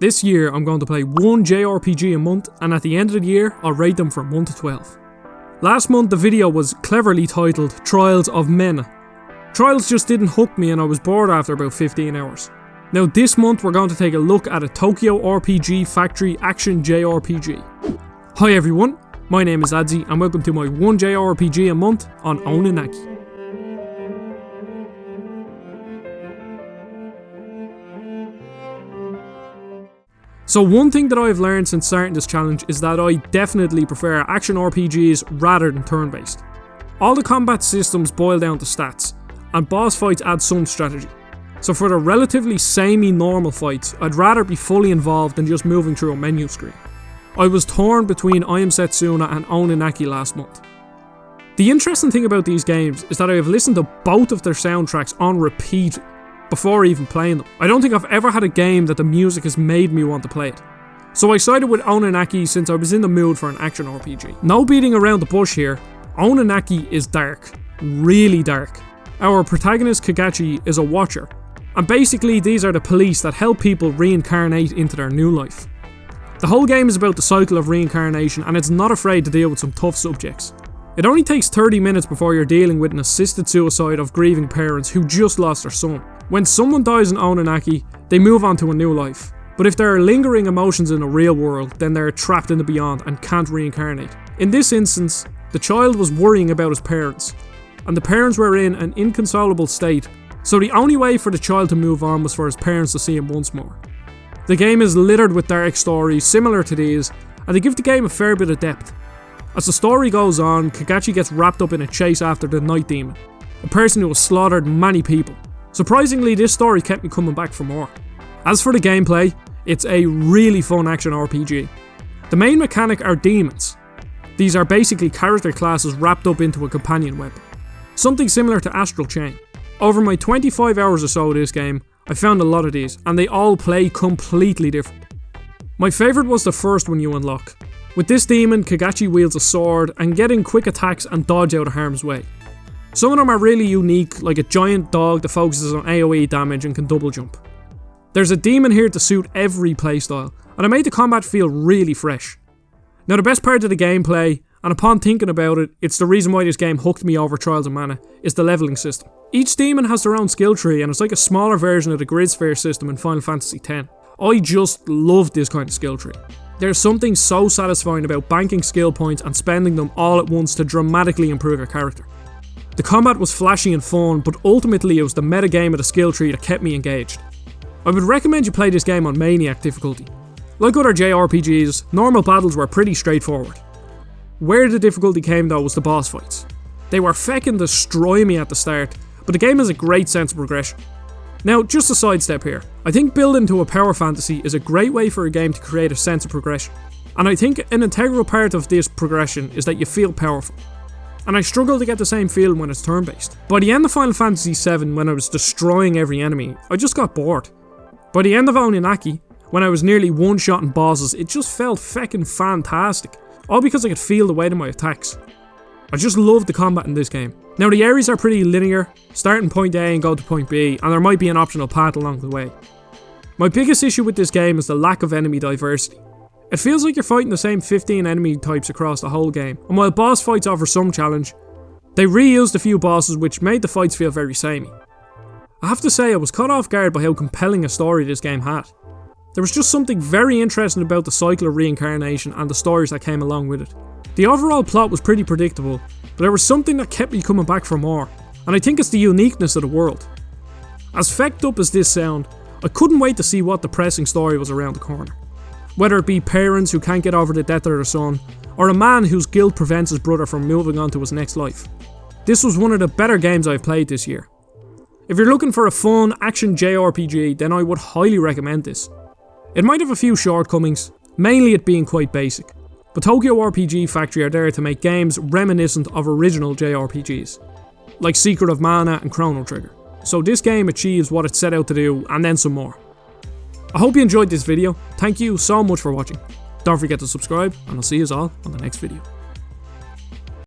This year I'm going to play one JRPG a month, and at the end of the year I'll rate them from 1 to 12. Last month the video was cleverly titled Trials of Mena. Trials just didn't hook me and I was bored after about 15 hours. Now this month we're going to take a look at a Tokyo RPG Factory Action Jrpg. Hi everyone, my name is Adzi and welcome to my one JRPG a month on Oninaki. So one thing that I've learned since starting this challenge is that I definitely prefer action RPGs rather than turn-based. All the combat systems boil down to stats, and boss fights add some strategy. So for the relatively samey normal fights, I'd rather be fully involved than just moving through a menu screen. I was torn between I Am Setsuna and Oninaki last month. The interesting thing about these games is that I have listened to both of their soundtracks on repeat before even playing them. I don't think I've ever had a game that the music has made me want to play it. So I sided with Oninaki since I was in the mood for an action RPG. No beating around the bush here, Oninaki is dark. Really dark. Our protagonist Kagachi is a watcher, and basically these are the police that help people reincarnate into their new life. The whole game is about the cycle of reincarnation and it's not afraid to deal with some tough subjects. It only takes 30 minutes before you're dealing with an assisted suicide of grieving parents who just lost their son. When someone dies in Oninaki, they move on to a new life. But if there are lingering emotions in the real world, then they're trapped in the beyond and can't reincarnate. In this instance, the child was worrying about his parents, and the parents were in an inconsolable state, so the only way for the child to move on was for his parents to see him once more. The game is littered with dark stories similar to these, and they give the game a fair bit of depth. As the story goes on, Kagachi gets wrapped up in a chase after the Night Demon, a person who has slaughtered many people. Surprisingly, this story kept me coming back for more. As for the gameplay, it's a really fun action RPG. The main mechanic are Daemons. These are basically character classes wrapped up into a companion weapon. Something similar to Astral Chain. Over my 25 hours or so of this game, I found a lot of these, and they all play completely different. My favourite was the first one you unlock. With this demon, Kagachi wields a sword and getting quick attacks and dodge out of harm's way. Some of them are really unique, like a giant dog that focuses on AoE damage and can double jump. There's a demon here to suit every playstyle, and it made the combat feel really fresh. Now the best part of the gameplay, and upon thinking about it, it's the reason why this game hooked me over Trials of Mana, is the leveling system. Each demon has their own skill tree and it's like a smaller version of the grid sphere system in Final Fantasy X. I just love this kind of skill tree. There's something so satisfying about banking skill points and spending them all at once to dramatically improve your character. The combat was flashy and fun, but ultimately it was the metagame of the skill tree that kept me engaged. I would recommend you play this game on Maniac difficulty. Like other JRPGs, normal battles were pretty straightforward. Where the difficulty came though was the boss fights. They were feckin' destroy me at the start, but the game has a great sense of progression. Now, just a sidestep here, I think building to a power fantasy is a great way for a game to create a sense of progression. And I think an integral part of this progression is that you feel powerful. And I struggle to get the same feeling when it's turn-based. By the end of Final Fantasy VII, when I was destroying every enemy, I just got bored. By the end of Oninaki, when I was nearly one-shotting bosses, it just felt feckin' fantastic. All because I could feel the weight of my attacks. I just love the combat in this game. Now the areas are pretty linear, start in point A and go to point B, and there might be an optional path along the way. My biggest issue with this game is the lack of enemy diversity. It feels like you're fighting the same 15 enemy types across the whole game, and while boss fights offer some challenge, they reused a few bosses which made the fights feel very samey. I have to say I was caught off guard by how compelling a story this game had. There was just something very interesting about the Cycle of Reincarnation and the stories that came along with it. The overall plot was pretty predictable, but there was something that kept me coming back for more, and I think it's the uniqueness of the world. As fecked up as this sound, I couldn't wait to see what depressing story was around the corner. Whether it be parents who can't get over the death of their son, or a man whose guilt prevents his brother from moving on to his next life. This was one of the better games I've played this year. If you're looking for a fun action JRPG, then I would highly recommend this. It might have a few shortcomings, mainly it being quite basic, but Tokyo RPG Factory are there to make games reminiscent of original JRPGs, like Secret of Mana and Chrono Trigger. So this game achieves what it set out to do, and then some more. I hope you enjoyed this video. Thank you so much for watching. Don't forget to subscribe, and I'll see you all on the next video.